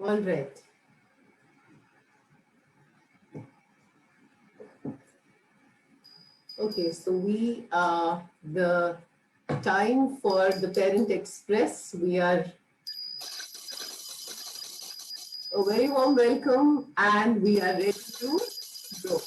All right. Okay, so we the time for the Parent Express. We are a very warm welcome and we are ready to go.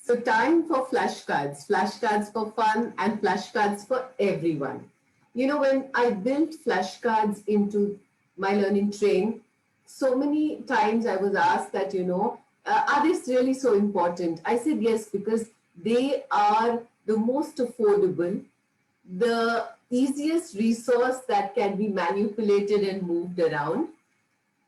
So time for flashcards, flashcards for fun and flashcards for everyone. You know, when I built flashcards into my learning train, so many times I was asked that, are these really so important? I said yes, because they are the most affordable, the easiest resource that can be manipulated and moved around,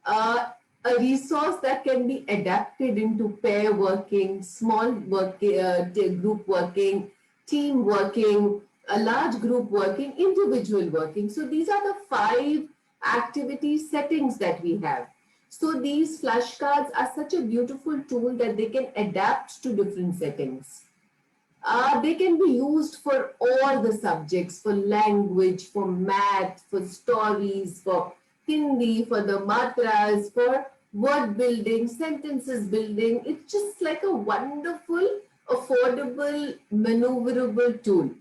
a resource that can be adapted into pair working, small work, group working, team working, a large group working, individual working. So these are the 5 activity settings that we have. So these flashcards are such a beautiful tool that they can adapt to different settings. They can be used for all the subjects, for language, for math, for stories, for Hindi, for the matras, for word building, sentences building. It's just like a wonderful, affordable, maneuverable tool.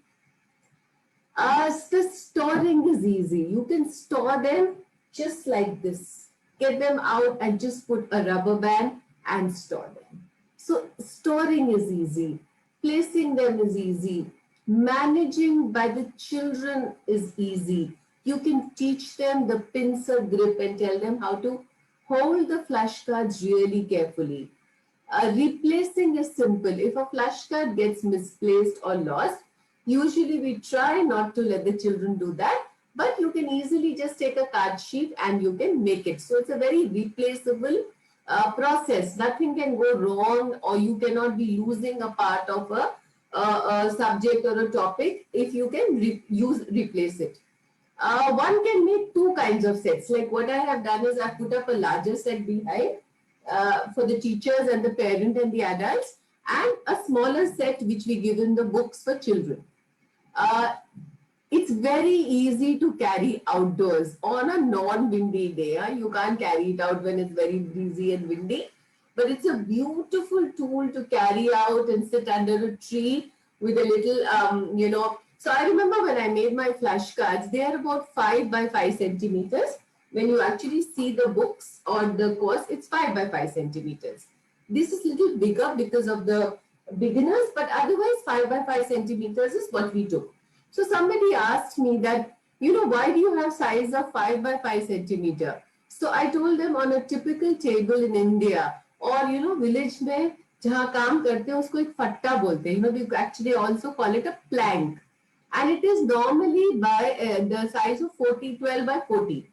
The storing is easy. You can store them just like this. Get them out and just put a rubber band and store them. So storing is easy. Placing them is easy. Managing by the children is easy. You can teach them the pincer grip and tell them how to hold the flashcards really carefully. Replacing is simple. If a flashcard gets misplaced or lost, usually we try not to let the children do that, but you can easily just take a card sheet and you can make it. So it's a very replaceable process. Nothing can go wrong, or you cannot be losing a part of a subject or a topic if you can replace it. One can make 2 kinds of sets. Like what I have done is I've put up a larger set behind for the teachers and the parent and the adults, and a smaller set which we give in the books for children. It's very easy to carry outdoors on a non-windy day. You can't carry it out when it's very breezy and windy, but it's a beautiful tool to carry out and sit under a tree with a little, So I remember when I made my flashcards, they are about 5 by 5 centimeters. When you actually see the books or the course, it's 5 by 5 centimeters. This is a little bigger because of the beginners, but otherwise 5 by 5 centimeters is what we took. So somebody asked me that, why do you have size of 5 by 5 centimeter? So I told them on a typical table in India or, village में जहाँ काम करते हैं उसको एक फट्टा बोलते हैं. We actually also call it a plank. and it is normally by the size of 12 by 40.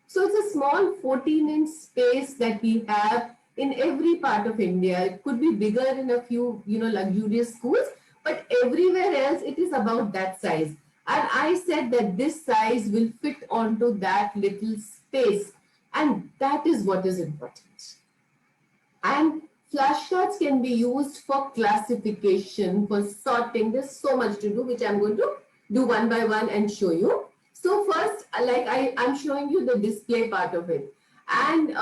So it's a small 14-inch space that we have in every part of India. It could be bigger in a few, luxurious schools, but everywhere else it is about that size. And I said that this size will fit onto that little space, and that is what is important. And flashcards can be used for classification, for sorting. There's so much to do, which I'm going to do one by one and show you. So first, like I'm showing you the display part of it. And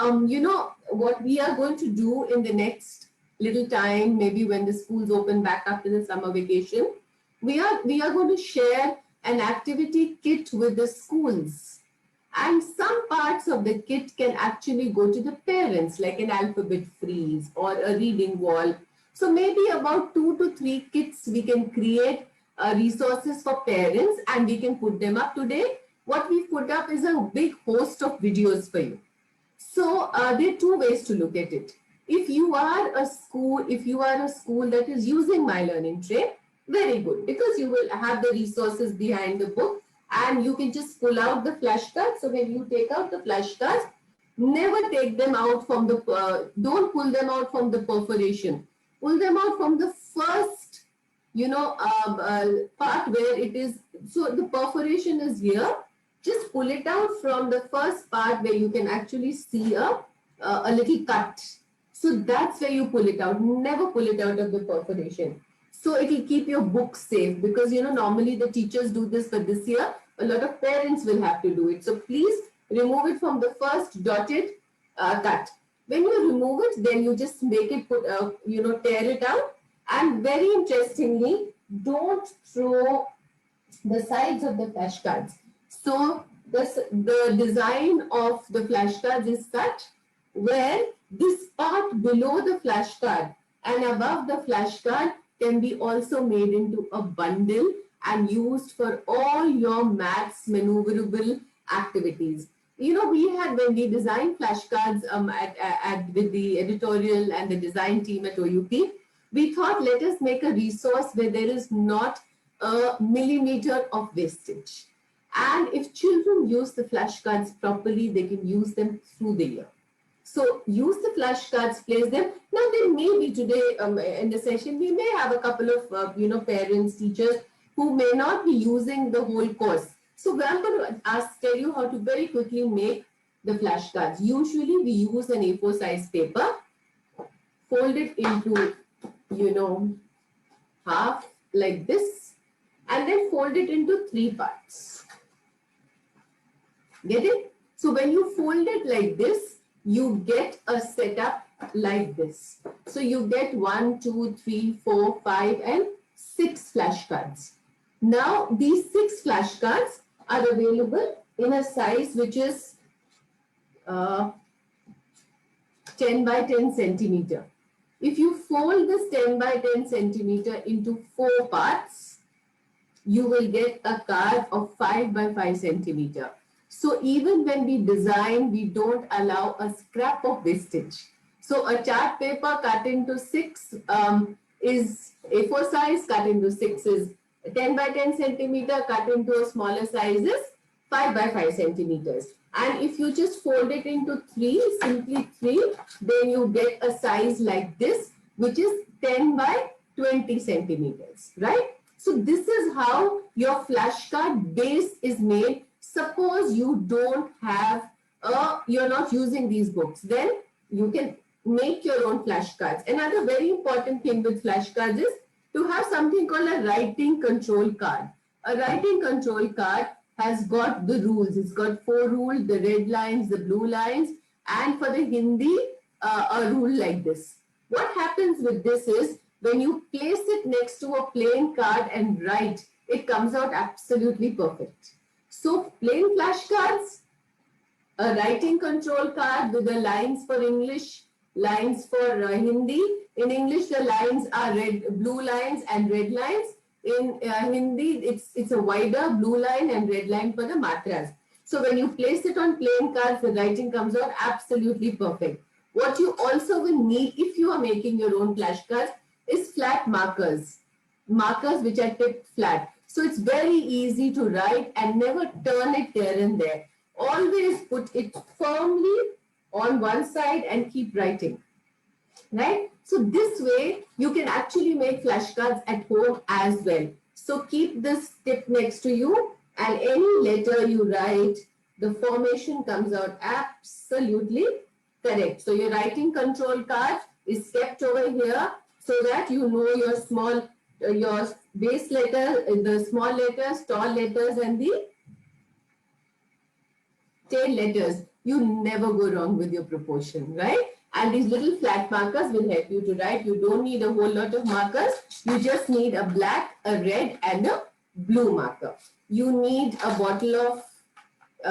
what we are going to do in the next little time, maybe when the schools open back after the summer vacation, we are going to share an activity kit with the schools. And some parts of the kit can actually go to the parents, like an alphabet freeze or a reading wall. So maybe about 2 to 3 kits we can create resources for parents, and we can put them up today. What we've put up is a big host of videos for you. So there are 2 ways to look at it. If you are a school that is using My Learning Train, very good, because you will have the resources behind the book and you can just pull out the flashcards. So when you take out the flashcards, never take them out from the, don't pull them out from the perforation. Pull them out from the first, part where it is, so the perforation is here. Just pull it out from the first part where you can actually see a little cut. So that's where you pull it out. Never pull it out of the perforation. So it will keep your book safe, because normally the teachers do this, but this year a lot of parents will have to do it. So please remove it from the first dotted cut. When you remove it, then you just make it tear it out. And very interestingly, don't throw the sides of the flashcards. So the design of the flashcards is such where this part below the flashcard and above the flashcard can be also made into a bundle and used for all your maths maneuverable activities. We had, when we designed flashcards with the editorial and the design team at OUP, we thought, let us make a resource where there is not a millimeter of wastage. And if children use the flashcards properly, they can use them through the year. So use the flashcards, place them. Now there may be today in the session, we may have a couple of parents, teachers who may not be using the whole course. So I'm going to tell you how to very quickly make the flashcards. Usually we use an A4 size paper, fold it into half like this, and then fold it into 3 parts. Get it? So when you fold it like this, you get a setup like this. So you get 1, 2, 3, 4, 5, and 6 flashcards. Now these 6 flashcards are available in a size which is 10 by 10 centimeter. If you fold this 10 by 10 centimeter into 4 parts, you will get a card of 5 by 5 centimeter. So even when we design, we don't allow a scrap of wastage. So a chart paper cut into 6 is A4 size, cut into 6 is 10 by 10 centimeter, cut into a smaller size is 5 by 5 centimeters. And if you just fold it into 3, simply 3, then you get a size like this, which is 10 by 20 centimeters, right? So this is how your flashcard base is made. Suppose you don't have, you're not using these books, then you can make your own flashcards. Another very important thing with flashcards is to have something called a writing control card. A writing control card has got the rules. It's got 4 rules, the red lines, the blue lines, and for the Hindi, a rule like this. What happens with this is, when you place it next to a plain card and write, it comes out absolutely perfect. So plain flashcards, a writing control card with the lines for English, lines for Hindi. In English, the lines are blue lines and red lines. In Hindi, it's a wider blue line and red line for the matras. So when you place it on plain cards, the writing comes out absolutely perfect. What you also will need if you are making your own flashcards is flat markers. Markers which are tipped flat. So it's very easy to write and never turn it here and there. Always put it firmly on one side and keep writing, right? So this way you can actually make flashcards at home as well. So keep this tip next to you, and any letter you write, the formation comes out absolutely correct. So your writing control card is kept over here so that you know your small, your base letter, the small letters, tall letters, and the tail letters. You never go wrong with your proportion, right? And these little flat markers will help you to write. You don't need a whole lot of markers. You just need a black, a red, and a blue marker. You need a bottle of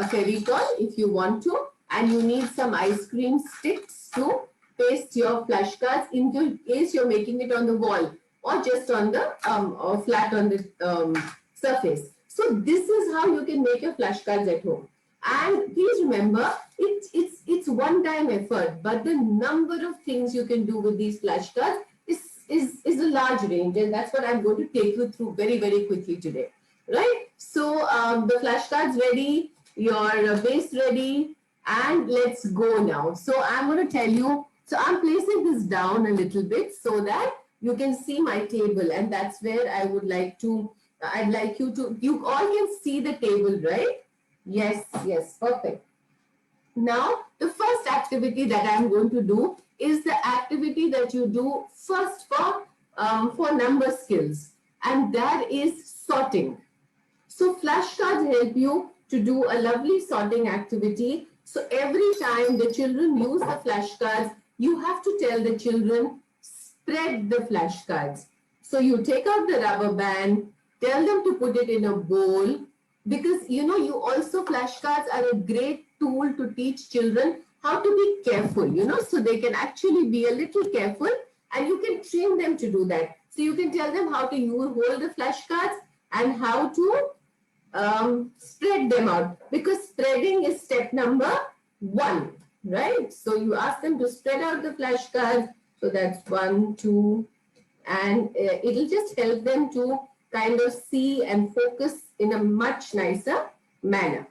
Fevicol if you want to, and you need some ice cream sticks to paste your flashcards in case you're making it on the wall or just on the or flat on the surface. So this is how you can make your flashcards at home. And please remember, it's one-time effort, but the number of things you can do with these flashcards is a large range, and that's what I'm going to take you through very, very quickly today, right? So the flashcards ready, your base ready, and let's go now. So I'm going to tell you, so I'm placing this down a little bit so that you can see my table, and that's where I would like to, I'd like you to, you all can see the table, right? Yes, yes, perfect. Now, the first activity that I'm going to do is the activity that you do first for number skills, and that is sorting. So flashcards help you to do a lovely sorting activity. So every time the children use the flashcards, you have to tell the children, spread the flashcards. So you take out the rubber band, tell them to put it in a bowl, because you know, you also, flashcards are a great tool to teach children how to be careful, you know, so they can actually be a little careful, and you can train them to do that. So you can tell them how to hold the flashcards and how to spread them out, because spreading is step number 1, right? So you ask them to spread out the flashcards. So that's 1, 2, and it'll just help them to kind of see and focus in a much nicer manner.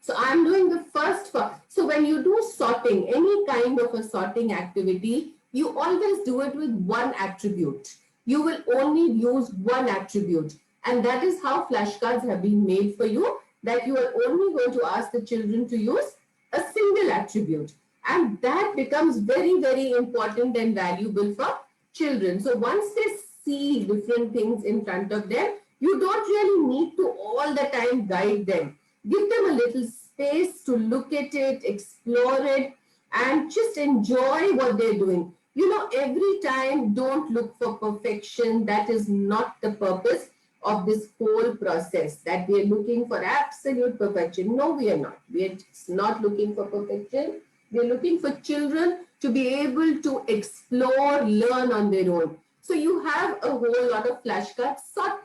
So I'm doing the first one. So when you do sorting, any kind of a sorting activity, you always do it with one attribute. You will only use one attribute. And that is how flashcards have been made for you, that you are only going to ask the children to use a single attribute. And that becomes very, very important and valuable for children. So once they see different things in front of them, you don't really need to all the time guide them. Give them a little space to look at it, explore it, and just enjoy what they're doing. You know, every time, don't look for perfection. That is not the purpose of this whole process, that we are looking for absolute perfection. No, we are not. We are not looking for perfection. We are looking for children to be able to explore, learn on their own. So you have a whole lot of flashcards, sort,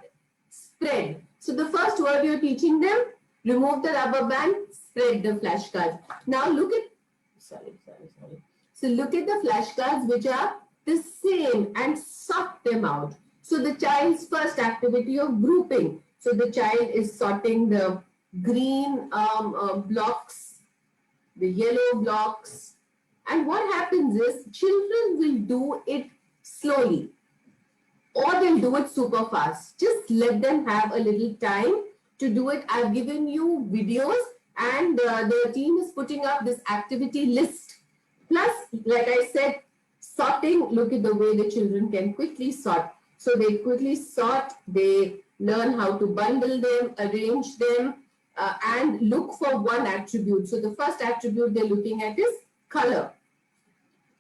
spread. So the first word you're teaching them, remove the rubber band, spread the flashcards. Now look at, sorry. So look at the flashcards which are the same and sort them out. So the child's first activity of grouping. So the child is sorting the green blocks, the yellow blocks. And what happens is, children will do it slowly, or they'll do it super fast. Just let them have a little time to do it. I've given you videos, and the team is putting up this activity list. Plus, like I said, sorting, look at the way the children can quickly sort. So they quickly sort, they learn how to bundle them, arrange them, and look for one attribute. So the first attribute they're looking at is color.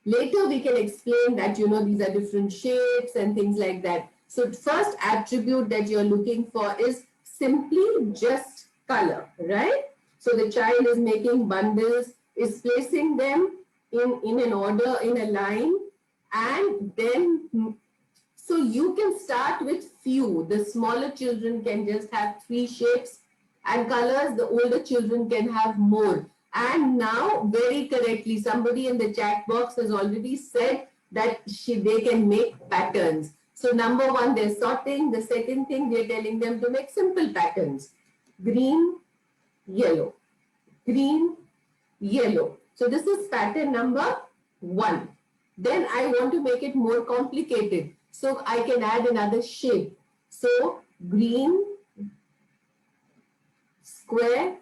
Later we can explain that, you know, these are different shapes and things like that. So first attribute that you're looking for is simply just color, right? So the child is making bundles, is placing them in an order, in a line, and then, so you can start with few. The smaller children can just have 3 shapes and colors. The older children can have more. And now, very correctly, somebody in the chat box has already said that they can make patterns. So So number one, they're sorting. The second thing, we're telling them to make simple patterns. Green, yellow, green, yellow. So this is pattern number one. Then I want to make it more complicated. So I can add another shape. So green, square,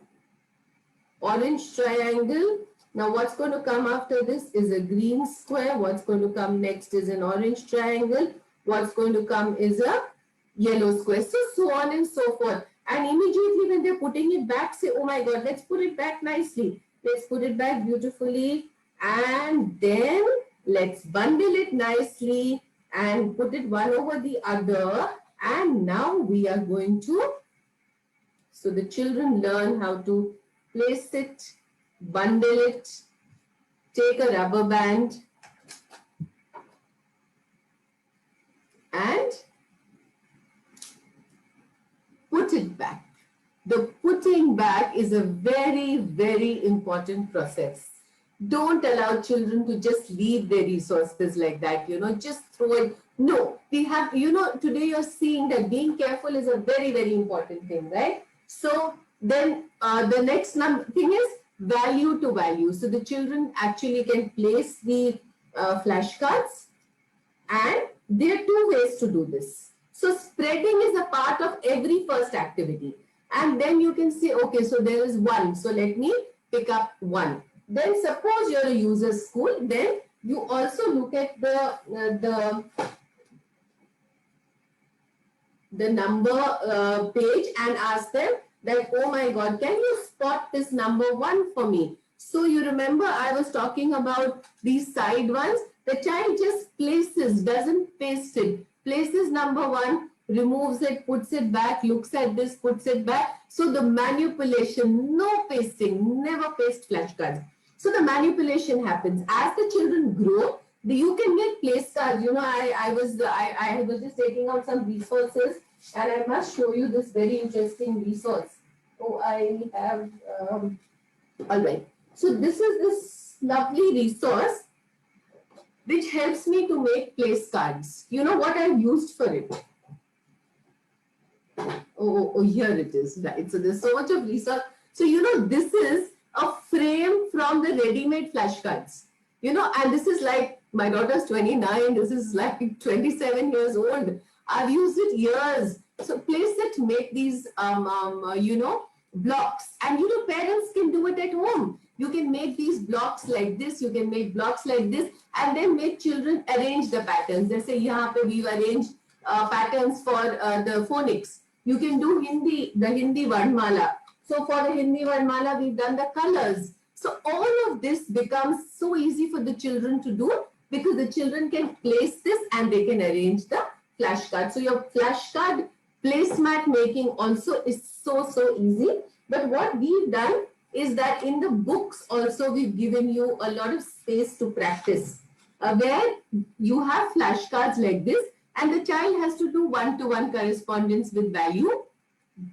orange triangle. Now what's going to come after this is a green square. What's going to come next is an orange triangle. What's going to come is a yellow square. So on and so forth. And immediately when they're putting it back, say, oh my God, let's put it back nicely. Let's put it back beautifully. And then let's bundle it nicely and put it one over the other. And now we are going to, so the children learn how to place it, bundle it, take a rubber band and put it back. The putting back is a very, very important process. Don't allow children to just leave their resources like that, just throw it. No, we have, today you're seeing that being careful is a very, very important thing, right? So then the next thing is value to value. So the children actually can place the flashcards, and there are two ways to do this. So spreading is a part of every first activity. And then you can say, okay, so there is one. So let me pick up one. Then suppose you're a user school, then you also look at the number page and ask them that, oh my God, can you spot this number one for me? So you remember I was talking about these side ones. The child just places, doesn't paste it, places number one, removes it, puts it back, looks at this, puts it back. So the manipulation, no pasting, never paste flashcards. So the manipulation happens. As the children grow, you can get place cards. I was just taking out some resources, and I must show you this very interesting resource. Oh, I have, all right. So this is this lovely resource which helps me to make place cards. You know what I've used for it? Oh, here it is, right? So there's so much of research. So, this is a frame from the ready-made flashcards, and this is like, my daughter's 29, this is like 27 years old. I've used it years. So place it, make these, blocks, and parents can do it at home. You can make these blocks like this, you can make blocks like this, and then make children arrange the patterns. They say, here we've arranged patterns for the phonics. You can do the Hindi Varnmala. So for the Hindi Varnmala, we've done the colors. So all of this becomes so easy for the children to do, because the children can place this and they can arrange the flashcard. So your flashcard placemat making also is so easy. But what we've done is that in the books also we've given you a lot of space to practice, where you have flashcards like this, and the child has to do one-to-one correspondence with value,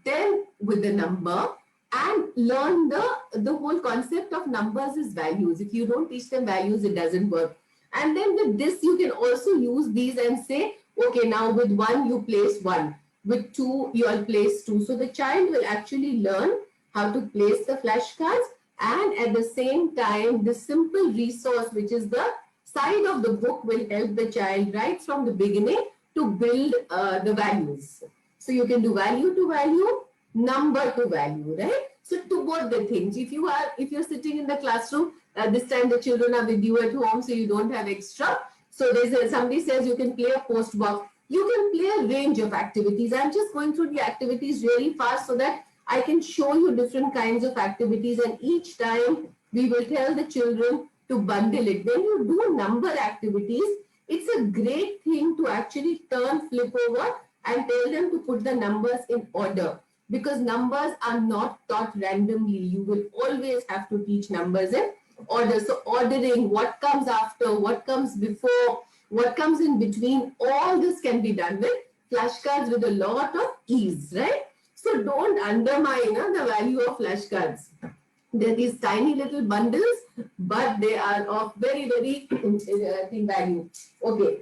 then with the number, and learn the whole concept of numbers is values. If you don't teach them values, it doesn't work. And then with this, you can also use these and say, okay, now with one, you place one. With two, you'll place two. So the child will actually learn how to place the flashcards, and at the same time, the simple resource, which is the side of the book, will help the child right from the beginning to build the values. So you can do value to value, number to value, right? So to both the things. If you're sitting in the classroom, this time the children are with you at home, so you don't have extra. So somebody says you can play a post box. You can play a range of activities. I'm just going through the activities really fast so that I can show you different kinds of activities, and each time we will tell the children to bundle it. When you do number activities, it's a great thing to actually flip over and tell them to put the numbers in order, because numbers are not taught randomly. You will always have to teach numbers in order. So ordering what comes after, what comes before, what comes in between, all this can be done with flashcards with a lot of ease, right? So don't undermine the value of flashcards. They're these tiny little bundles, but they are of very, very value. Okay.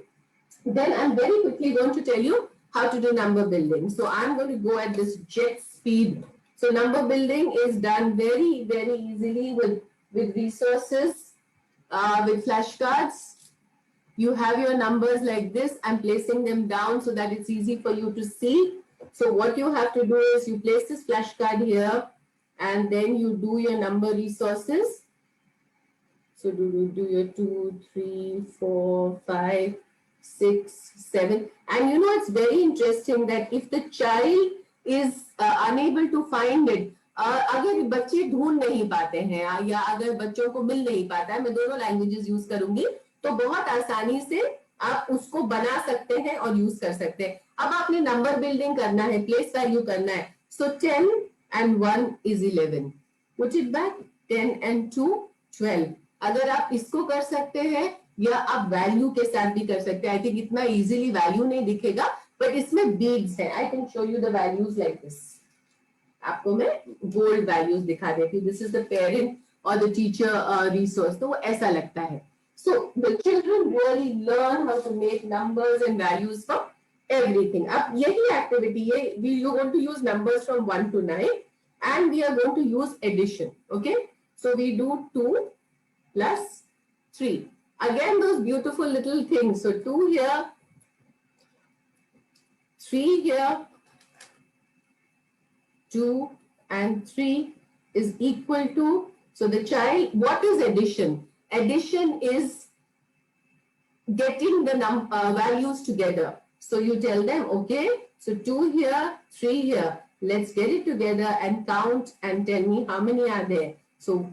Then I'm very quickly going to tell you how to do number building. So I'm going to go at this jet speed. So number building is done very, very easily with resources, with flashcards. You have your numbers like this. I'm placing them down so that it's easy for you to see. So what you have to do is you place this flashcard here and then you do your number resources. So do your 2, 3, 4, 5, 6, 7. And you know, it's very interesting that if the child is unable to find it, अगर बच्चे ढूंढ नहीं पाते हैं या अगर बच्चों को मिल नहीं पाता है, मैं दोनों लैंग्वेजेस यूज करूंगी, तो बहुत आसानी से आप उसको बना सकते हैं और यूज कर सकते हैं. अब आपने नंबर बिल्डिंग करना है, प्लेस वैल्यू करना है. So 10 and 1 is 11. Put it back. 10 and 2, 12. अगर आप इसको कर सकते हैं या आप वैल्यू के साथ भी कर सकते हैं. आई थिंक इतना इजीली वैल्यू नहीं दिखेगा, बट इसमें बीड्स है. I can show you the values like this. आपको मैं गोल्ड वैल्यूज दिखा देती हूँ. दिस इज द पेरेंट और द टीचर रिसोर्स. तो वो ऐसा लगता है. So the children really learn how to make numbers and values for everything. अब यही activity है. We are going to use numbers from 1 to 9 and we are going to use addition. Okay. So we do 2 plus 3. Again, those beautiful little things. So 2 here, 3 here, 2 and 3 is equal to, so the child, what is addition? Addition is getting the values together. So you tell them, okay, so 2 here, 3 here, let's get it together and count and tell me how many are there. So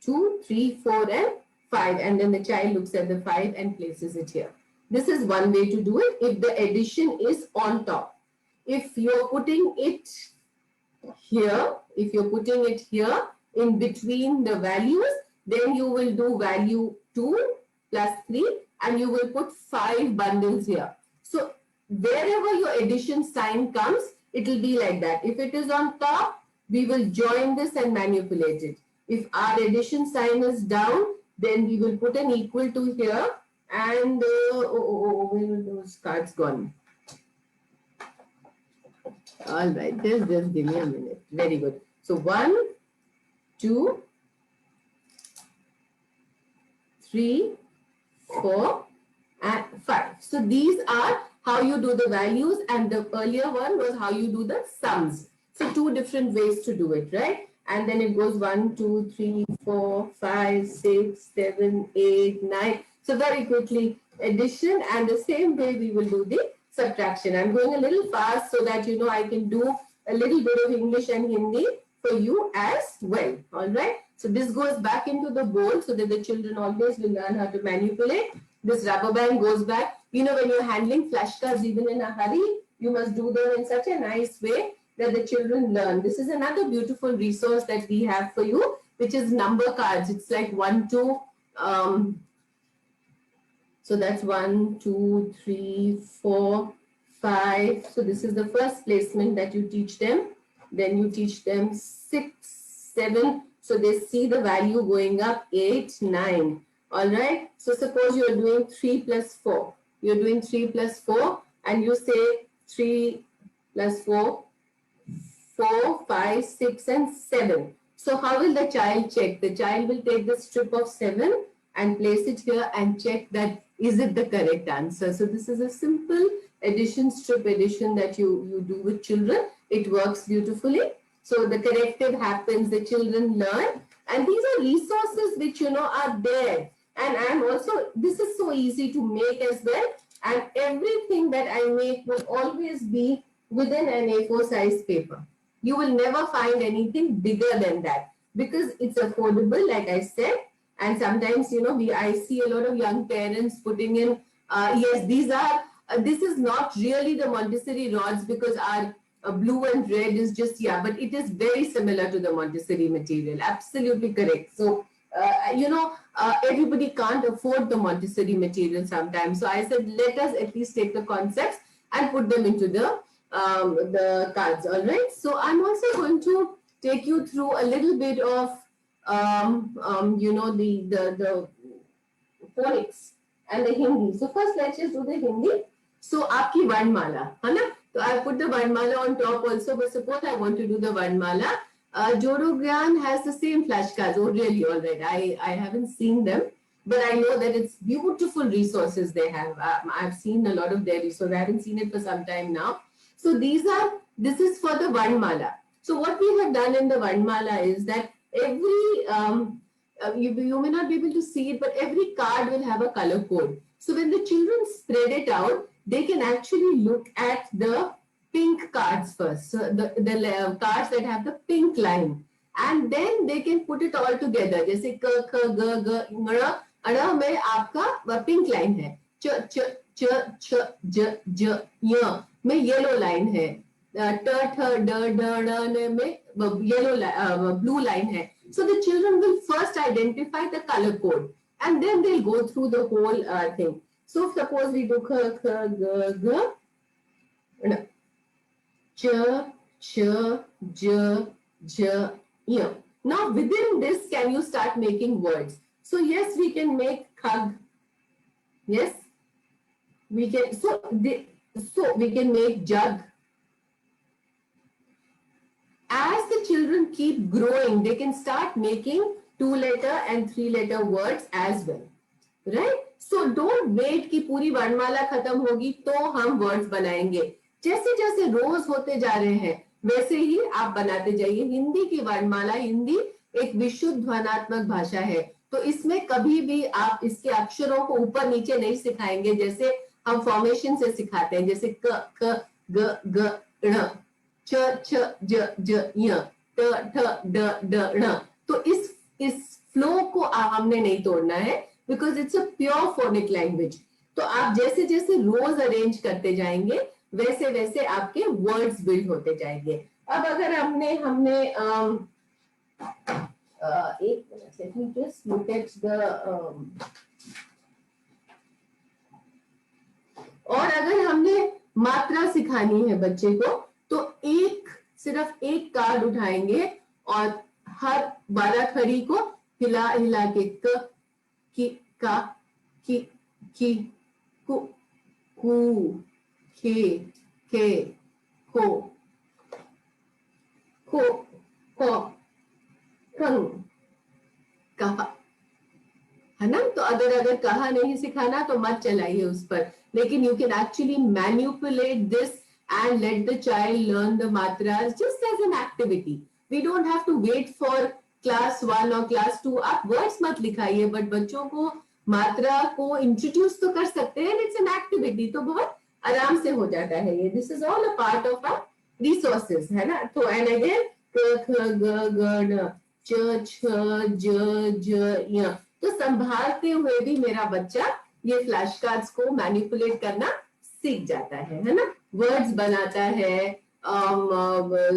2, 3, 4 and 5, and then the child looks at the 5 and places it here. This is one way to do it if the addition is on top. If you're putting it here, if you're putting it here in between the values, then you will do value 2 plus 3 and you will put 5 bundles here. So wherever your addition sign comes, it will be like that. If it is on top, we will join this and manipulate it. If our addition sign is down, then we will put an equal to here and where are those cards gone? All right, just give me a minute. Very good. So 1, 2, 3, 4 and 5. So these are how you do the values, and the earlier one was how you do the sums. So 2 different ways to do it, right? And then it goes 1, 2, 3, 4, 5, 6, 7, 8, 9. So very quickly addition, and the same way we will do the subtraction. I'm going a little fast so that you know I can do a little bit of English and Hindi for you as well. All right. So this goes back into the bowl so that the children always will learn how to manipulate. This rubber band goes back. You know, when you're handling flashcards, even in a hurry, you must do them in such a nice way that the children learn. This is another beautiful resource that we have for you, which is number cards. It's like 1, 2. So that's 1, 2, 3, 4, 5. So this is the first placement that you teach them. Then you teach them 6, 7. So they see the value going up, 8, 9. All right. So suppose you're doing 3 plus 4. You're doing 3 plus 4 and you say 3 plus 4, 4, 5, 6 and 7. So how will the child check? The child will take the strip of 7 and place it here and check that is it the correct answer. So this is a simple addition, strip addition that you do with children. It works beautifully. So the corrective happens, the children learn, and these are resources which you know are there. And I'm also, this is so easy to make as well. And everything that I make will always be within an A4 size paper. You will never find anything bigger than that because it's affordable, like I said. And sometimes, you know, I see a lot of young parents putting in, yes, these are, this is not really the Montessori rods because our blue and red is just, yeah, but it is very similar to the Montessori material. Absolutely correct. So, you know, everybody can't afford the Montessori material sometimes. So I said, let us at least take the concepts and put them into the cards. All right. So I'm also going to take you through a little bit of, you know, the phonics. and the Hindi. So first let's just do the Hindi. So आपकी वर्णमाला है ना? So I put the Varnmala on top also, but suppose I want to do the Varnmala. Jodo Gyan has the same flashcards. Oh, really? All right. I haven't seen them, but I know that it's beautiful resources they have. I've seen a lot of their resources. I haven't seen it for some time now. So this is for the Varnmala. So what we have done in the Varnmala is that every, you may not be able to see it, but every card will have a color code. So when the children spread it out, they can actually look at the pink cards first. So the cards that have the pink line. And then they can put it all together. जैसे क, ख, ग, ग, ङ, अड़ में आपका pink line है. च, च, च, छ, ज, ज, य में yellow line है. ट, ठ, ड, ड, ण में yellow blue line है. So the children will first identify the color code and then they'll go through the whole thing. So suppose we do kh, kh, g, g, ch, ch, j, j, y. Now within this, can you start making words? So yes, we can make khag. Yes, we can. So we can make jug. As the children keep growing, they can start making 2-letter and 3-letter words as well, right? So don't wait कि पूरी वर्णमाला खत्म होगी तो हम words बनाएंगे. जैसे जैसे रोज होते जा रहे हैं वैसे ही आप बनाते जाइए. हिंदी की वर्णमाला, हिंदी एक विशुद्ध ध्वन्यात्मक भाषा है, तो इसमें कभी भी आप इसके अक्षरों को ऊपर नीचे नहीं सिखाएंगे जैसे हम फॉर्मेशन से सिखाते हैं, जैसे क, ख, ग, ग, ण, च, छ, ज, ज, य, ट, ठ, ड, ड, ण. तो इस फ्लो को हमने नहीं तोड़ना है, because it's a pure phonic language. तो आप जैसे जैसे रोज अरेंज करते जाएंगे वैसे वैसे आपके वर्ड्स बिल्ड होते जाएंगे. अब अगर हमने एक minute, let me just look at the और अगर हमने मात्रा सिखानी है बच्चे को तो सिर्फ एक कार्ड उठाएंगे और हर 12 खड़ी को हिला हिला के क, की, का, की, कु, कु, खे, को, कंग, कहा, है ना? तो अगर कहा नहीं सिखाना तो मत चलाइए उस पर, लेकिन you can actually manipulate this and let the child learn the matras just as an activity. We don't have to wait for class 1 or class 2. आप words मत लिखाइए, but बच्चों को मात्रा को introduce तो कर सकते हैं. It's an activity, तो बहुत आराम से हो जाता है ये. This is all a part of our resources, है ना? तो and again क, ख, ग, ग, ण, च, छ, ज, j, य. तो संभालते हुए भी मेरा बच्चा ये फ्लैश कार्ड्स को मैनिपुलेट करना सीख जाता है ना? वर्ड्स बनाता है,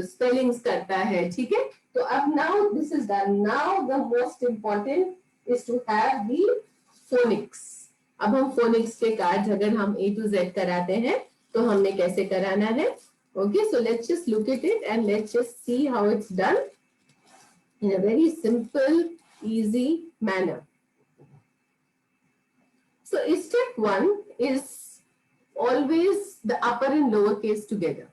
स्पेलिंग्स करता है, ठीक है? तो अब now this is done. Now the most important is to have the phonics. अब हम फोनिक्स के कार्ड्स अगर हम A to Z कराते हैं तो हमने कैसे कराना है? Okay, so let's just look at it and let's just see how it's done in a very simple, easy manner. So step 1 is always the upper and lower case together.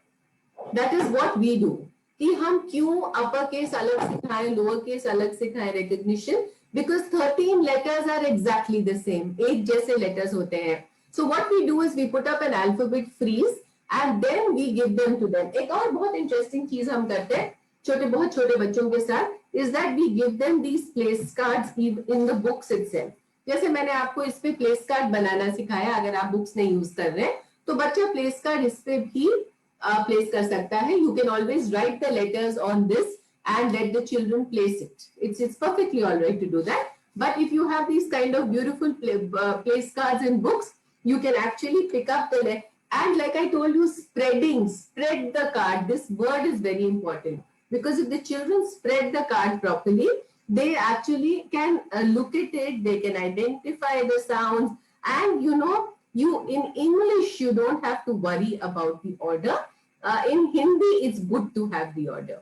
That is what we do. कि हम क्यों upper case अलग सिखाएं, lower case अलग सिखाएं recognition, because 13 letters are exactly the same. एक जैसे letters होते हैं. So what we do is we put up an alphabet freeze and then we give them to them. एक और बहुत interesting चीज हम करते हैं बहुत छोटे बच्चों के साथ is that we give them these place cards in the books itself. जैसे मैंने आपको इस पे प्लेस कार्ड बनाना सिखाया. अगर आप बुक्स नहीं यूज कर रहे हैं तो बच्चा प्लेस कार्ड इस पे भी प्लेस कर सकता है. You can always write the letters on this and let the children place it. It's perfectly all right to do that. But if you have these kind of beautiful place cards in books, you can actually pick up the letter. And like I told you, spread the card. This word is very important. Because if the children spread the card properly, they actually can look at it, they can identify the sounds, and you in English, you don't have to worry about the order. In Hindi, it's good to have the order.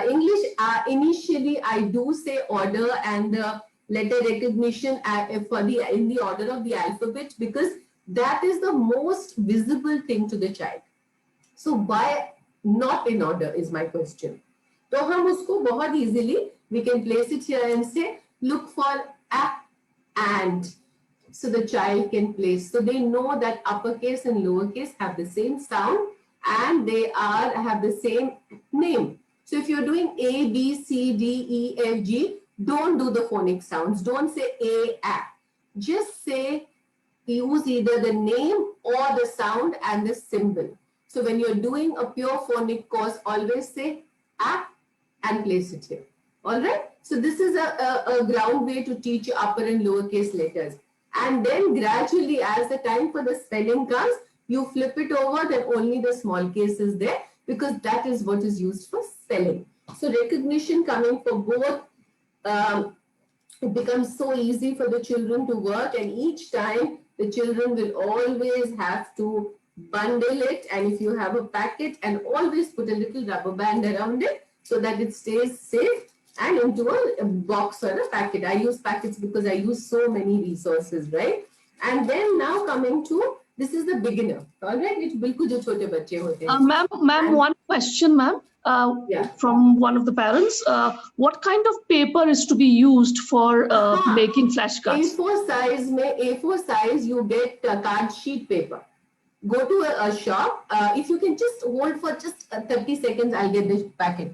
English, initially, I do say order and the letter recognition in the order of the alphabet, because that is the most visible thing to the child. So why not in order is my question. तो हम उसको बहुत easily we can place it here and say look for a and. So the child can place. So they know that uppercase and lowercase have the same sound and they have the same name. So if you're doing A, B, C, D, E, F, G, don't do the phonic sounds. Don't say A. Just say, use either the name or the sound and the symbol. So when you're doing a pure phonic course, always say A and place it here. All right. So this is a ground way to teach upper and lowercase letters. And then gradually, as the time for the spelling comes, you flip it over, then only the small case is there, because that is what is used for spelling. So recognition coming for both, it becomes so easy for the children to work, and each time the children will always have to bundle it, and if you have a packet, and always put a little rubber band around it so that it stays safe and into a box or a packet. I use packets because I use so many resources, right? And then now coming to, this is the beginner, all right? Which bilkul jo chote bacche hote hain. Ma'am, one question, ma'am, from one of the parents. What kind of paper is to be used for making flashcards? A4 size, you get card sheet paper. Go to a shop. If you can just hold for just 30 seconds, I'll get this packet.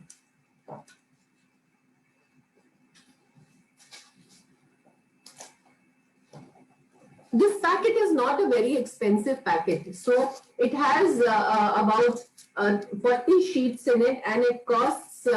This packet is not a very expensive packet. So it has about 40 sheets in it, and it costs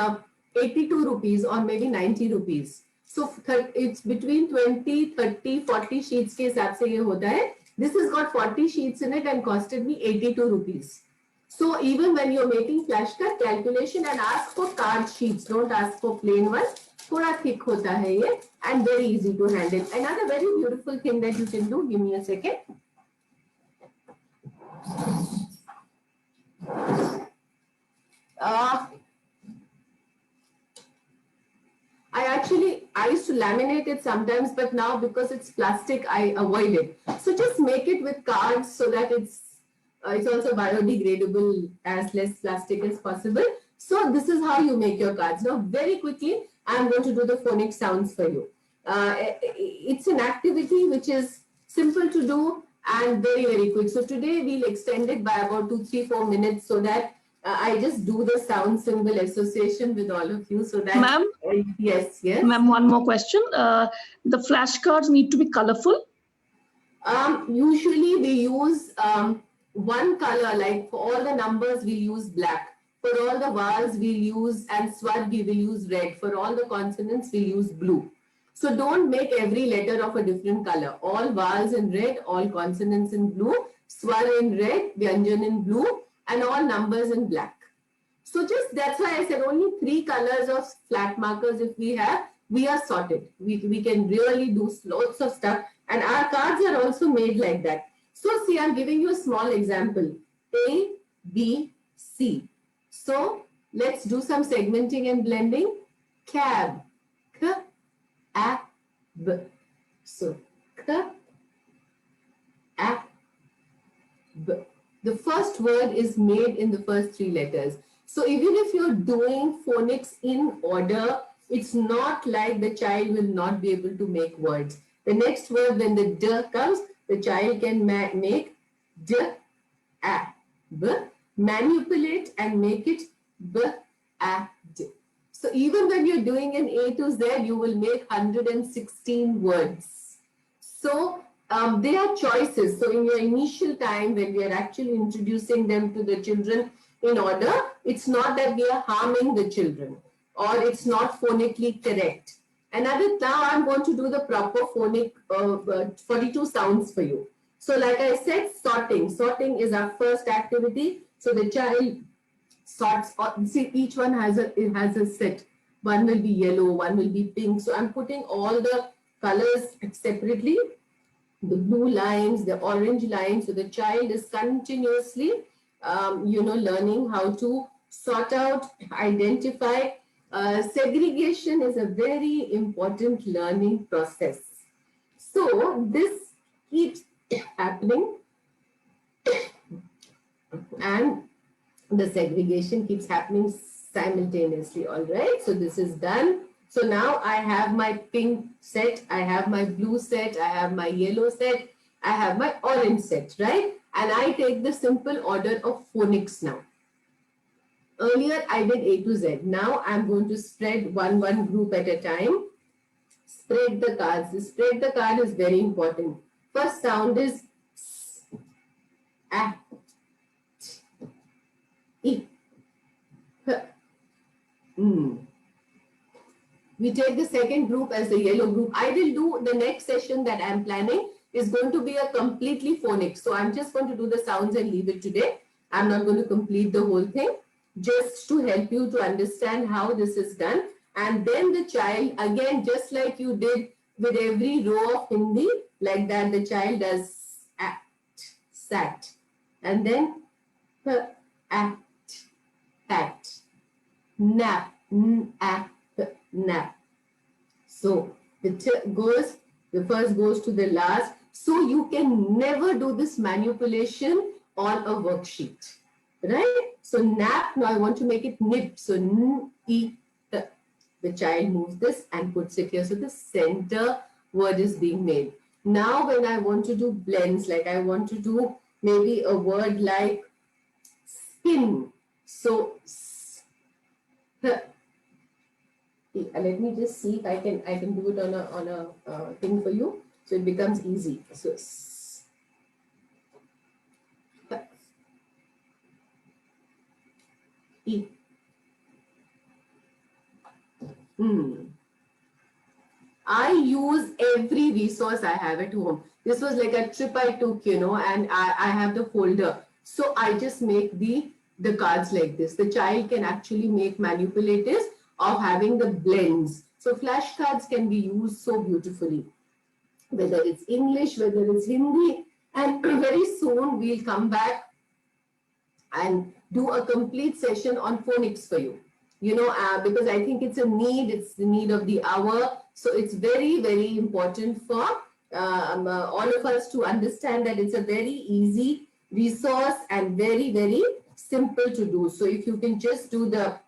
82 rupees or maybe 90 rupees. So it's between 20, 30, 40 sheets ke hisab se ye hota hai. This has got 40 sheets in it and costed me 82 rupees. So even when you're making flashcard calculation, and ask for card sheets, don't ask for plain ones. थोड़ा thick होता है ये, and very easy to handle. Another very beautiful thing that you can do, give me a second. I used to laminate it sometimes, but now because it's plastic, I avoid it. So just make it with cards so that it's also biodegradable, as less plastic as possible. So this is how you make your cards. Now very quickly, I'm going to do the phonic sounds for you. It's an activity which is simple to do and very, very quick. So today we'll extend it by about 2, 3, 4 minutes so that I just do the sound symbol association with all of you. So that, ma'am, yes. Ma'am, one more question. The flashcards need to be colorful? Usually we use one color, like for all the numbers we use black. For all the vowels we'll use, and swar we will use red. For all the consonants we'll use blue. So don't make every letter of a different color. All vowels in red, all consonants in blue, swar in red, vyanjan in blue, and all numbers in black. So just, that's why I said only 3 colors of flat markers if we have, we are sorted. We can really do lots of stuff, and our cards are also made like that. So see, I'm giving you a small example. A, B, C. So let's do some segmenting and blending. Cab, K, A, B. So K, A, B. The first word is made in the first 3 letters. So even if you're doing phonics in order, it's not like the child will not be able to make words. The next word, when the D comes, the child can make D, A, B. Manipulate and make it B, A, D. So even when you're doing an A to Z, you will make 116 words. So they are choices. So in your initial time, when we are actually introducing them to the children in order, it's not that we are harming the children or it's not phonically correct. Another, now I'm going to do the proper phonic 42 sounds for you. So like I said, sorting. Sorting is our first activity. So the child sorts, see, each one has a set. One will be yellow, one will be pink. So I'm putting all the colors separately, the blue lines, the orange lines. So the child is continuously, learning how to sort out, identify, segregation is a very important learning process. So this keeps happening, and the segregation keeps happening simultaneously. All right, so this is done. So now I have my pink set, I have my blue set, I have my yellow set, I have my orange set, right? And I take the simple order of phonics now. Earlier I did A to Z. Now I'm going to spread one group at a time. Spread the cards. The spread the card is very important. First sound is S, A, T, I, H. We take the second group as the yellow group. I will do the next session that I'm planning is going to be a completely phonics. So I'm just going to do the sounds and leave it today. I'm not going to complete the whole thing, just to help you to understand how this is done. And then the child, again, just like you did with every row of Hindi, like that, the child does act, sat, and then act, act, nap, act, nap. So the first goes to the last. So you can never do this manipulation on a worksheet, right? So nap, now I want to make it nip. So n, e, t. The child moves this and puts it here. So the center word is being made. Now when I want to do blends, like I want to do maybe a word like skin. So let me just see if I can do it on a thing for you, so it becomes easy. So I use every resource I have at home. This was like a trip I took, and I have the folder. So I just make the cards like this. The child can actually make manipulators of having the blends. So flashcards can be used so beautifully, whether it's English, whether it's Hindi, and very soon we'll come back and do a complete session on phonics for you. Because I think it's the need of the hour. So it's very, very important for all of us to understand that it's a very easy resource and very, very simple to do. So if you can just do the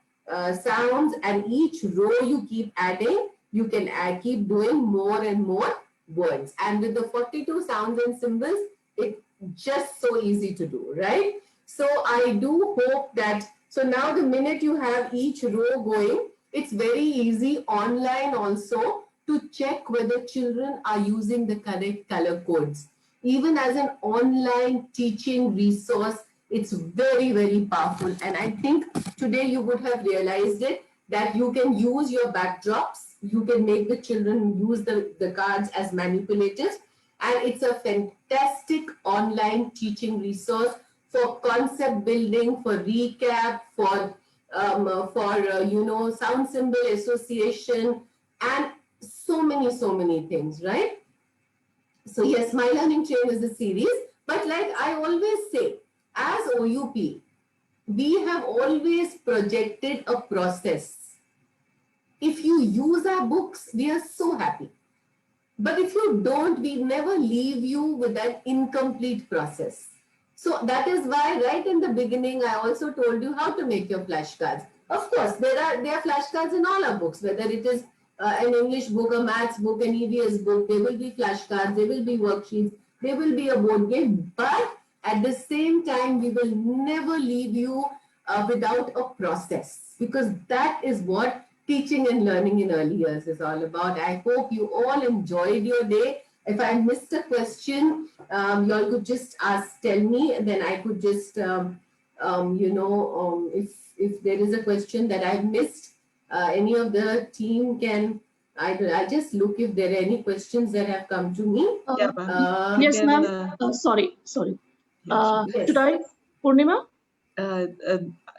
sounds, and each row you keep adding, you can keep doing more and more words. And with the 42 sounds and symbols, it's just so easy to do, right? So I do hope that, so now the minute you have each row going, it's very easy online also to check whether children are using the correct color codes. Even as an online teaching resource, it's very, very powerful. And I think today you would have realized it, that you can use your backdrops. You can make the children use the cards as manipulators. And it's a fantastic online teaching resource for concept building, for recap, for sound symbol association, and so many things, right? So yes, My Learning Train is a series, but like I always say, as OUP, we have always projected a process. If you use our books, we are so happy. But if you don't, we never leave you with an incomplete process. So that is why right in the beginning, I also told you how to make your flashcards. Of course, there are flashcards in all our books, whether it is an English book, a maths book, an EVS book, there will be flashcards, there will be worksheets, there will be a board game, but at the same time, we will never leave you without a process, because that is what teaching and learning in early years is all about. I hope you all enjoyed your day. If I missed a question, you all could just tell me, and then I could just, if there is a question that I've missed, any of the team can, I just look if there are any questions that have come to me. Yes, ma'am. Sorry. Yes. Should I, Purnima?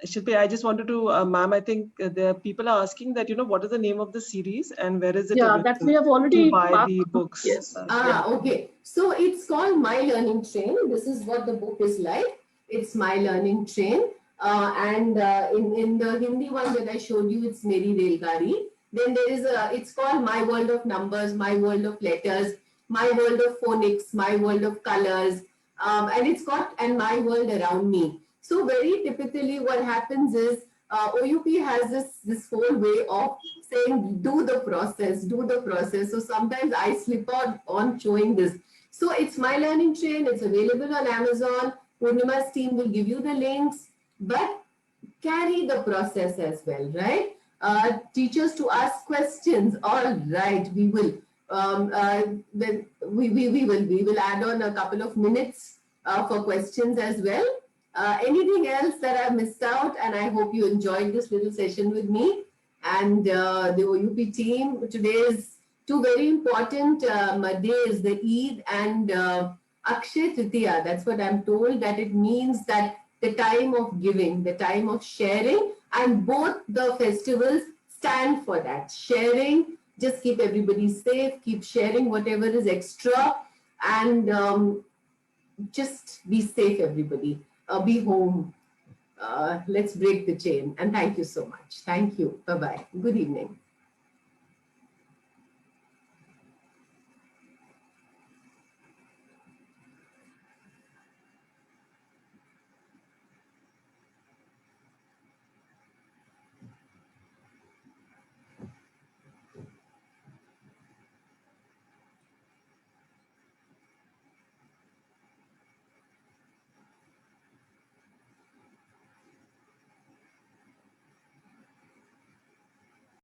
Shilpi, I just wanted to, ma'am, I think the people are asking that, what is the name of the series and where is it? Yeah, that we have already buy the books. Yes. Okay. So it's called My Learning Train. This is what the book is like. It's My Learning Train. In the Hindi one that I showed you, it's Meri Railgadi. Then there is it's called My World of Numbers, My World of Letters, My World of Phonics, My World of Colors, and it's got and My World Around Me. So very typically what happens is OUP has this whole way of saying do the process. So sometimes I slip out on showing this. So it's My Learning Train, it's available on Amazon. Purnima's team will give you the links, but carry the process as well, right? Teachers to ask questions. All right, we will. Then we will add on a couple of minutes for questions as well. Anything else that I've missed out? And I hope you enjoyed this little session with me and the OUP team. Today is two very important days, the Eid and Akshay Tritiya. That's what I'm told, that it means that the time of giving, the time of sharing, and both the festivals stand for that. Sharing, just keep everybody safe, keep sharing whatever is extra, and just be safe, everybody. Be home. Let's break the chain. And thank you so much. Thank you. Bye-bye. Good evening.